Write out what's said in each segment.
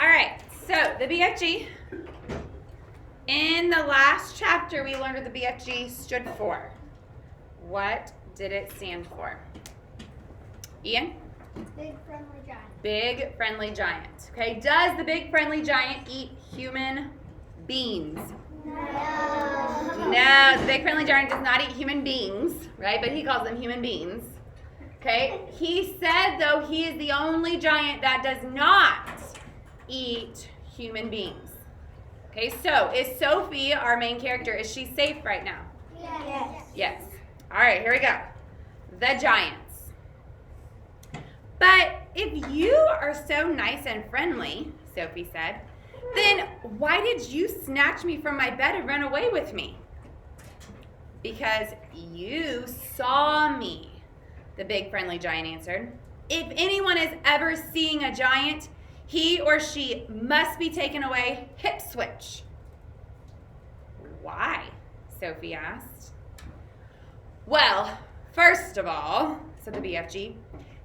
All right, so the BFG. In the last chapter, we learned what the BFG stood for. What did it stand for? Ian? Big friendly giant. Big friendly giant. Okay, does the big friendly giant eat human beings? No, the big friendly giant does not eat human beings, right? But he calls them human beings. Okay, he said, though, he is the only giant that does not eat human beings. Okay, so is Sophie, our main character, is she safe right now? Yes. Yes. All right, here we go. The giants. But if you are so nice and friendly, Sophie said, then why did you snatch me from my bed and run away with me? Because you saw me, the big friendly giant answered. If anyone is ever seeing a giant, he or she must be taken away hip switch. Why? Sophie asked. Well, first of all, said the BFG,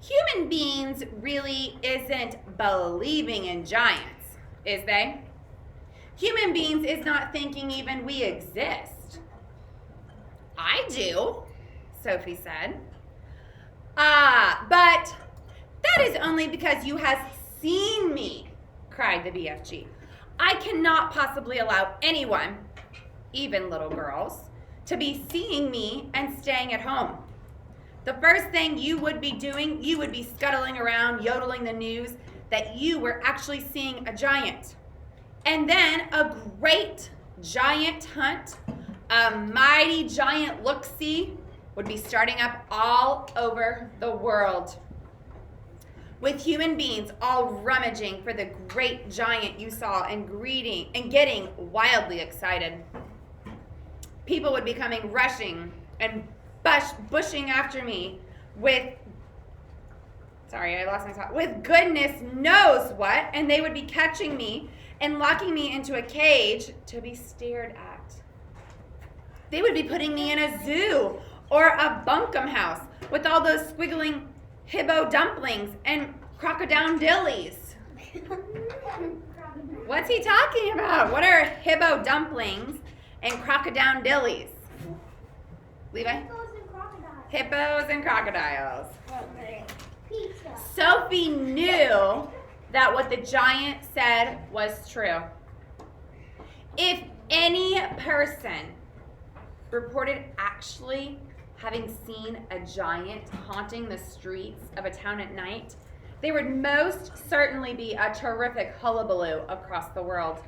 human beings really isn't believing in giants, is they? Human beings is not thinking even we exist. I do, Sophie said. But that is only because you have seen me, cried the BFG. I cannot possibly allow anyone, even little girls, to be seeing me and staying at home. The first thing you would be doing, you would be scuttling around, yodeling the news that you were actually seeing a giant. And then a great giant hunt, a mighty giant look-see, would be starting up all over the world, with human beings all rummaging for the great giant you saw and greeting and getting wildly excited. People would be coming rushing and bushing after me with, with goodness knows what, and they would be catching me and locking me into a cage to be stared at. They would be putting me in a zoo or a bunkum house with all those squiggling hippo dumplings and crocodile dillies. What's he talking about? What are hippo dumplings and crocodile dillies? Levi? Hippos and crocodiles. Pizza. Sophie knew that what the giant said was true. If any person reported actually having seen a giant haunting the streets of a town at night, there would most certainly be a terrific hullabaloo across the world.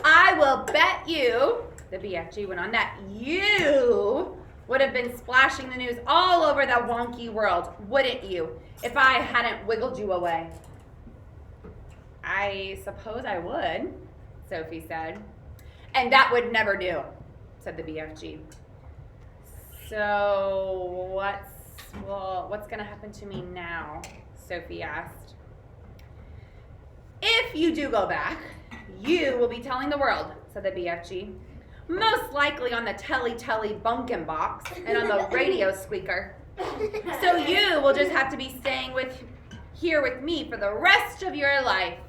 I will bet you, the BFG went on, that you would have been splashing the news all over the wonky world, wouldn't you, if I hadn't wiggled you away? I suppose I would, Sophie said. And that would never do, said the BFG. So what's going to happen to me now? Sophie asked. If you do go back, you will be telling the world, said the BFG. Most likely on the telly bunkin box and on the radio squeaker. So you will just have to be staying here with me for the rest of your life.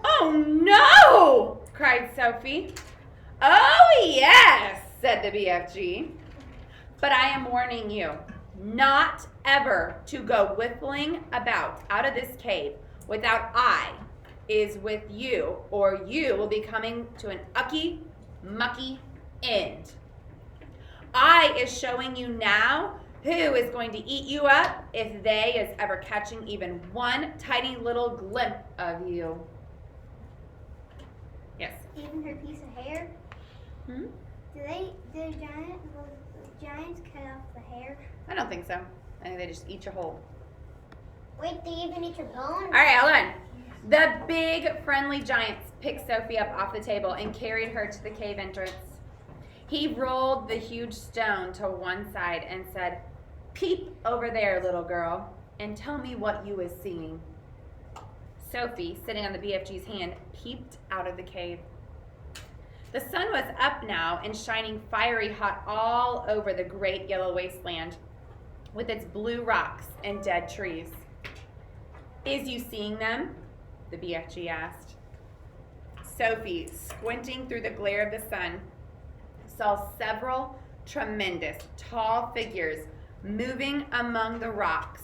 Oh no! Cried Sophie. Oh yes, said the BFG. But I am warning you not ever to go whiffling about out of this cave without I is with you, or you will be coming to an ucky, mucky end. I is showing you now who is going to eat you up if they is ever catching even one tiny little glimpse of you. Yes? Even her piece of hair? Hmm? Do giants cut off the hair? I don't think so. I think they just eat your whole. Wait, they even eat your bones? All right, hold on. The big friendly giant picked Sophie up off the table and carried her to the cave entrance. He rolled the huge stone to one side and said, "Peep over there, little girl, and tell me what you is seeing." Sophie, sitting on the BFG's hand, peeped out of the cave. The sun was up now and shining fiery hot all over the great yellow wasteland with its blue rocks and dead trees. "Is you seeing them?" the BFG asked. Sophie, squinting through the glare of the sun, saw several tremendous, tall figures moving among the rocks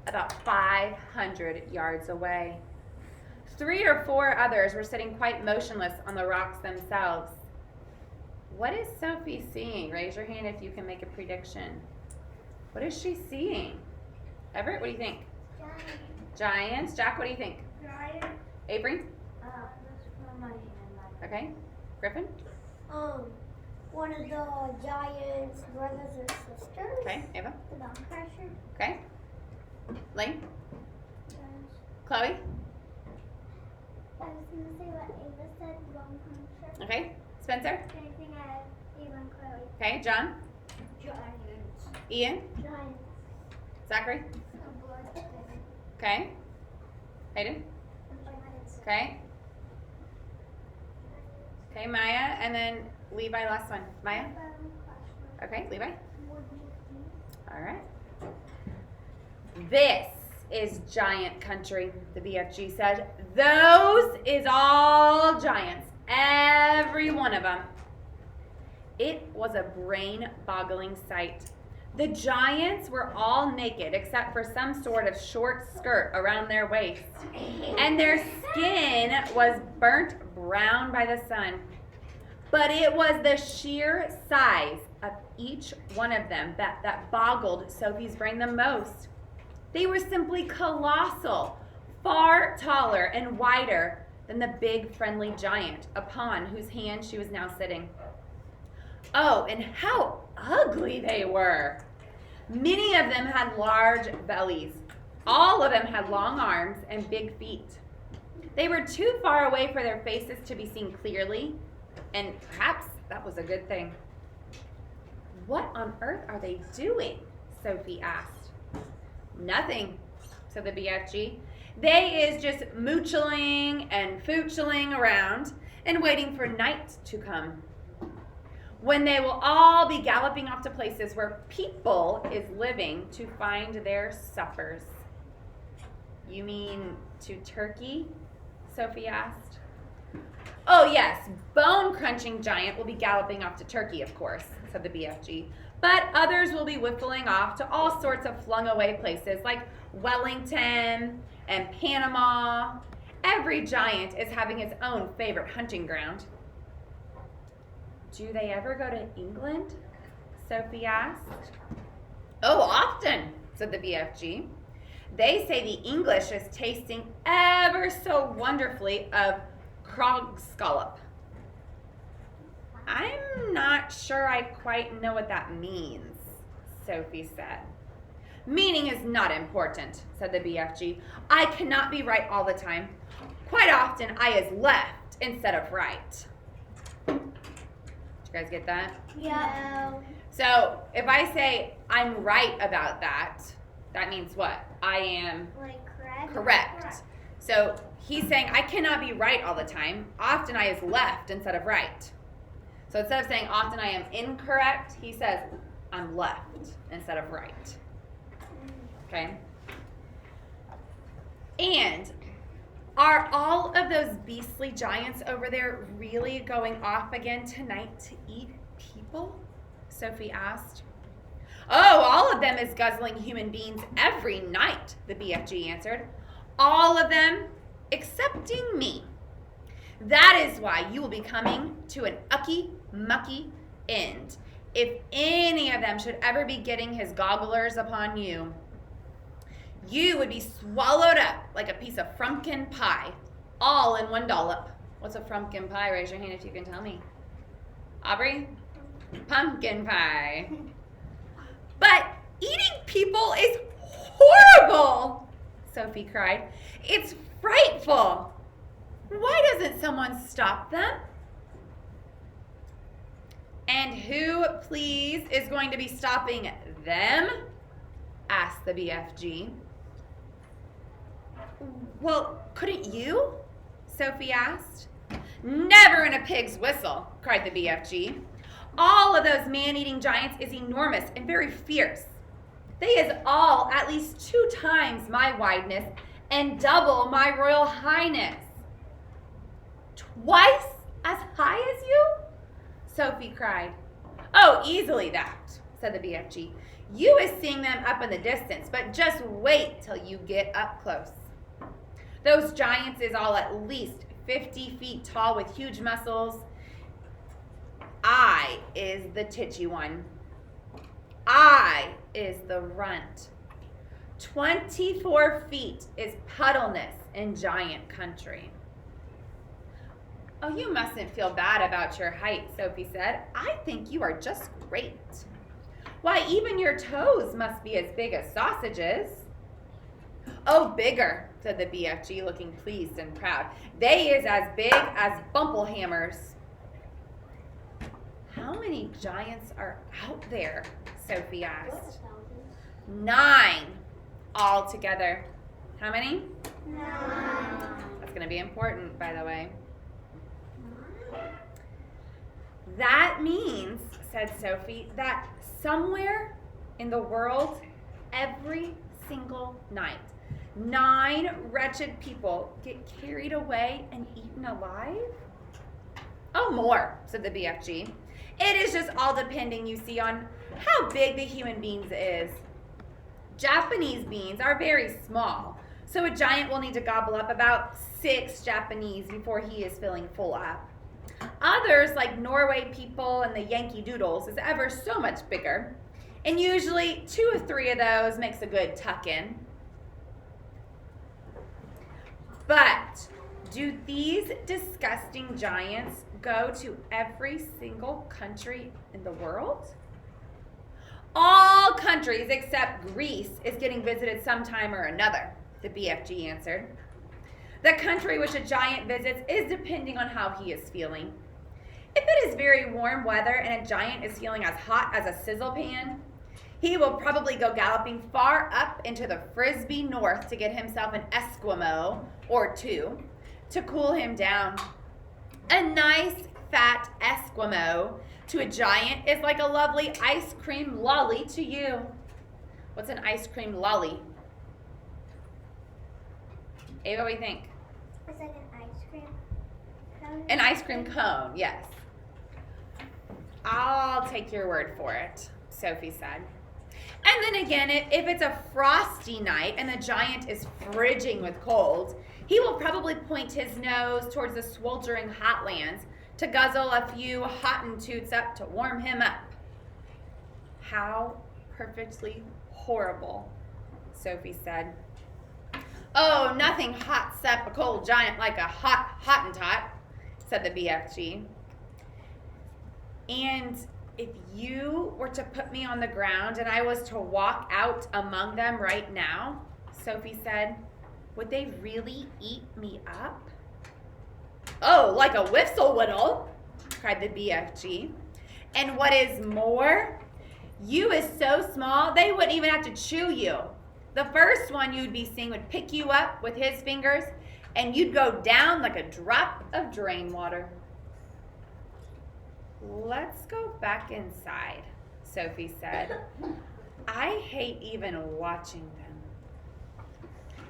about 500 yards away. 3 or 4 others were sitting quite motionless on the rocks themselves. What is Sophie seeing? Raise your hand if you can make a prediction. What is she seeing? Everett, what do you think? Giants. Jack, what do you think? Giant. Avery? That's from my hand. Okay. Griffin? One of the giants' brothers or sisters. Okay. Ava? The bone crusher. Okay. Lane? Yes. Chloe? I was gonna say what Ava said, bone crusher. Okay. Spencer? Same thing as Ava and Chloe. Okay. John? Giants. Ian? Giants. Zachary? Okay. Hayden? Okay. Okay, Maya, and then Levi, last one. Maya? Okay, Levi? All right. This is giant country, the BFG said. Those is all giants, every one of them. It was a brain-boggling sight. The giants were all naked except for some sort of short skirt around their waists, and their skin was burnt brown by the sun. But it was the sheer size of each one of them that boggled Sophie's brain the most. They were simply colossal, far taller and wider than the big friendly giant upon whose hand she was now sitting. Oh, and how ugly they were. Many of them had large bellies. All of them had long arms and big feet. They were too far away for their faces to be seen clearly, and perhaps that was a good thing. What on earth are they doing? Sophie asked. Nothing, said the BFG. They is just moochling and foochling around and waiting for night to come, when they will all be galloping off to places where people is living to find their suppers. You mean to Turkey? Sophie asked. Oh yes, bone-crunching giant will be galloping off to Turkey, of course, said the BFG. But others will be whiffling off to all sorts of flung-away places like Wellington and Panama. Every giant is having its own favorite hunting ground. Do they ever go to England? Sophie asked. Oh, often, said the BFG. They say the English is tasting ever so wonderfully of Krogscallop. I'm not sure I quite know what that means, Sophie said. Meaning is not important, said the BFG. I cannot be right all the time. Quite often I is left instead of right. Did you guys get that? Yeah. So if I say I'm right about that, that means what? I am Like correct? correct. So he's saying I cannot be right all the time. Often I is left instead of right. So instead of saying often I am incorrect, he says I'm left instead of right. Okay? And are all of those beastly giants over there really going off again tonight to eat people? Sophie asked. Oh, all of them is guzzling human beings every night, the BFG answered. All of them excepting me. That is why you will be coming to an mucky end, if any of them should ever be getting his gogglers upon you. You would be swallowed up like a piece of frumpkin pie, all in one dollop. What's a frumpkin pie? Raise your hand if you can tell me. Aubrey? Pumpkin pie. But eating people is horrible, Sophie cried. It's frightful. Why doesn't someone stop them? And who, please, is going to be stopping them? Asked the BFG. Well, couldn't you? Sophie asked. Never in a pig's whistle, cried the BFG. All of those man-eating giants is enormous and very fierce. They is all at least 2 times my wideness and double my royal highness. Twice as high as you? Sophie cried. Oh, easily that, said the BFG. You is seeing them up in the distance, but just wait till you get up close. Those giants is all at least 50 feet tall with huge muscles. I is the titchy one. I is the runt. 24 feet is puddleness in giant country. Oh, you mustn't feel bad about your height, Sophie said. I think you are just great. Why, even your toes must be as big as sausages. Oh, bigger, said the BFG, looking pleased and proud. They is as big as bumplehammers. How many giants are out there? Sophie asked. 9 altogether. How many? 9. That's going to be important, by the way. That means, said Sophie, that somewhere in the world, every single night, 9 wretched people get carried away and eaten alive? Oh, more, said the BFG. It is just all depending, you see, on how big the human beings is. Japanese beans are very small, so a giant will need to gobble up about 6 Japanese before he is feeling full up. Others, like Norway people and the Yankee Doodles, is ever so much bigger, and usually 2 or 3 of those makes a good tuck-in. But do these disgusting giants go to every single country in the world? All countries except Greece is getting visited sometime or another, the BFG answered. The country which a giant visits is depending on how he is feeling. If it is very warm weather and a giant is feeling as hot as a sizzle pan, he will probably go galloping far up into the Frisbee North to get himself an Eskimo or 2 to cool him down. A nice fat Eskimo to a giant is like a lovely ice cream lolly to you. What's an ice cream lolly? Ava, what do you think? It's like an ice cream cone. An ice cream cone, yes. I'll take your word for it, Sophie said. And then again, if it's a frosty night and the giant is friging with cold, he will probably point his nose towards the sweltering hot lands to guzzle a few Hottentoots up to warm him up. How perfectly horrible, Sophie said. Oh, nothing hots up a cold giant like a hot Hottentot, said the BFG. And if you were to put me on the ground and I was to walk out among them right now, Sophie said, would they really eat me up? Oh, like a whistle whittle, cried the BFG. And what is more, you is so small they wouldn't even have to chew you. The first one you'd be seeing would pick you up with his fingers and you'd go down like a drop of drain water. Let's go back inside, Sophie said. I hate even watching them.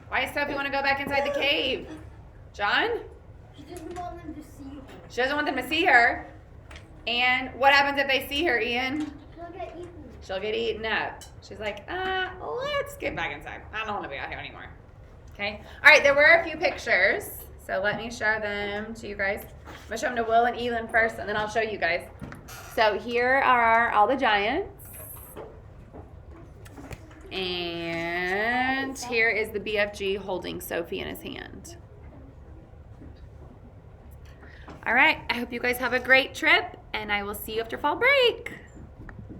Why does Sophie want to go back inside the cave? John? She doesn't want them to see her. She doesn't want them to see her. And what happens if they see her, Ian? She'll get eaten. She'll get eaten up. She's like, let's get back inside. I don't want to be out here anymore. Okay? All right, there were a few pictures. So let me show them to you guys. I'm going to show them to Will and Elin first, and then I'll show you guys. So here are all the giants. And here is the BFG holding Sophie in his hand. All right, I hope you guys have a great trip, and I will see you after fall break.